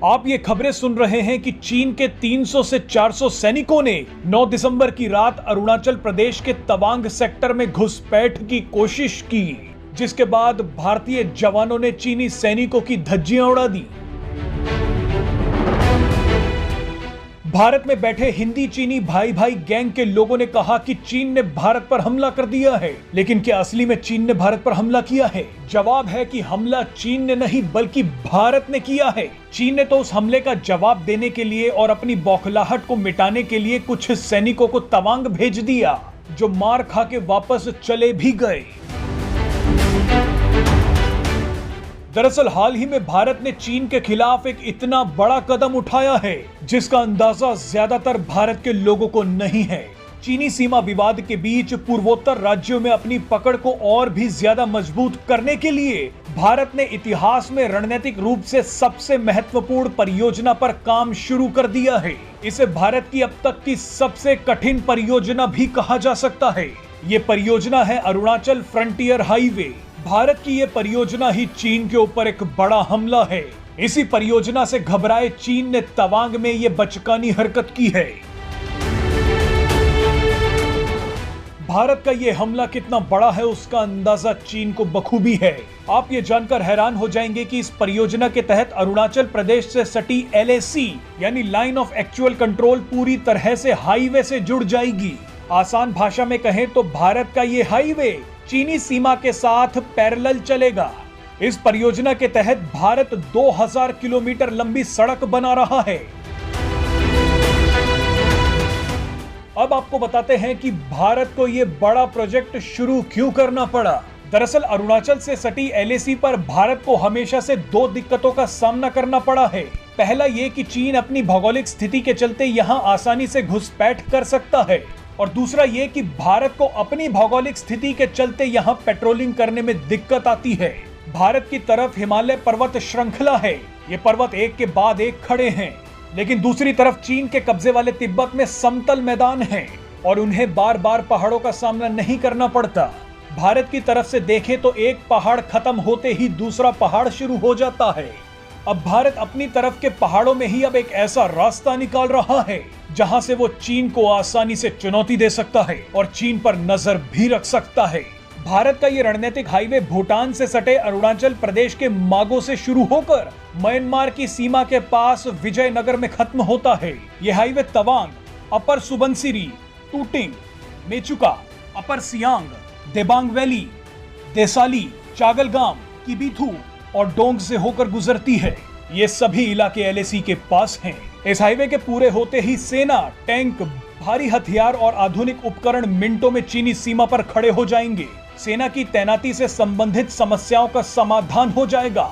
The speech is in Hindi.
आप ये खबरें सुन रहे हैं कि चीन के 300 से 400 सैनिकों ने 9 दिसंबर की रात अरुणाचल प्रदेश के तवांग सेक्टर में घुसपैठ की कोशिश की, जिसके बाद भारतीय जवानों ने चीनी सैनिकों की धज्जियां उड़ा दी। भारत में बैठे हिंदी चीनी भाई भाई गैंग के लोगों ने कहा कि चीन ने भारत पर हमला कर दिया है, लेकिन क्या असली में चीन ने भारत पर हमला किया है? जवाब है कि हमला चीन ने नहीं बल्कि भारत ने किया है। चीन ने तो उस हमले का जवाब देने के लिए और अपनी बौखलाहट को मिटाने के लिए कुछ सैनिकों को तवांग भेज दिया, जो मार खा के वापस चले भी गए। दरअसल हाल ही में भारत ने चीन के खिलाफ एक इतना बड़ा कदम उठाया है जिसका अंदाजा ज्यादातर भारत के लोगों को नहीं है। चीनी सीमा विवाद के बीच पूर्वोत्तर राज्यों में अपनी पकड़ को और भी ज्यादा मजबूत करने के लिए भारत ने इतिहास में रणनीतिक रूप से सबसे महत्वपूर्ण परियोजना पर काम शुरू कर दिया है। इसे भारत की अब तक की सबसे कठिन परियोजना भी कहा जा सकता है। ये परियोजना है अरुणाचल फ्रंटियर हाईवे। भारत की ये परियोजना ही चीन के ऊपर एक बड़ा हमला है। इसी परियोजना से घबराए चीन ने तवांग में ये बचकानी हरकत की है। भारत का ये हमला कितना बड़ा है उसका अंदाजा चीन को बखूबी है। आप ये जानकर हैरान हो जाएंगे कि इस परियोजना के तहत अरुणाचल प्रदेश से सटी LAC यानी लाइन ऑफ एक्चुअल कंट्रोल पूरी तरह से हाईवे से जुड़ जाएगी। आसान भाषा में कहें तो भारत का ये हाईवे चीनी सीमा के साथ पैरेलल चलेगा। इस परियोजना के तहत भारत 2000 किलोमीटर लंबी सड़क बना रहा है। अब आपको बताते हैं कि भारत को यह बड़ा प्रोजेक्ट शुरू क्यों करना पड़ा। दरअसल अरुणाचल से सटी LAC पर भारत को हमेशा से दो दिक्कतों का सामना करना पड़ा है। पहला ये कि चीन अपनी भौगोलिक स्थिति के चलते यहां आसानी से घुसपैठ कर सकता है, और दूसरा ये कि भारत को अपनी भौगोलिक स्थिति के चलते यहां पेट्रोलिंग करने में दिक्कत आती है। भारत की तरफ हिमालय पर्वत श्रृंखला है, ये पर्वत एक के बाद एक खड़े हैं, लेकिन दूसरी तरफ चीन के कब्जे वाले तिब्बत में समतल मैदान हैं और उन्हें बार बार पहाड़ों का सामना नहीं करना पड़ता। भारत की तरफ से देखें तो एक पहाड़ खत्म होते ही दूसरा पहाड़ शुरू हो जाता है। अब भारत अपनी तरफ के पहाड़ों में ही अब एक ऐसा रास्ता निकाल रहा है जहां से वो चीन को आसानी से चुनौती दे सकता है और चीन पर नजर भी रख सकता है। भारत का ये रणनीतिक हाईवे भूटान से सटे अरुणाचल प्रदेश के मागो से शुरू होकर म्यांमार की सीमा के पास विजयनगर में खत्म होता है। ये हाईवे तवांग, अपर सुबनसिरी, टूटिंग, मेचुका, अपर सियांग, देबांग वैली, देसाली, चागलगाम, किबीथू और डोंग से होकर गुजरती है। ये सभी इलाके LAC के पास हैं। इस हाईवे के पूरे होते ही सेना, टैंक, भारी हथियार और आधुनिक उपकरण मिनटों में चीनी सीमा पर खड़े हो जाएंगे। सेना की तैनाती से संबंधित समस्याओं का समाधान हो जाएगा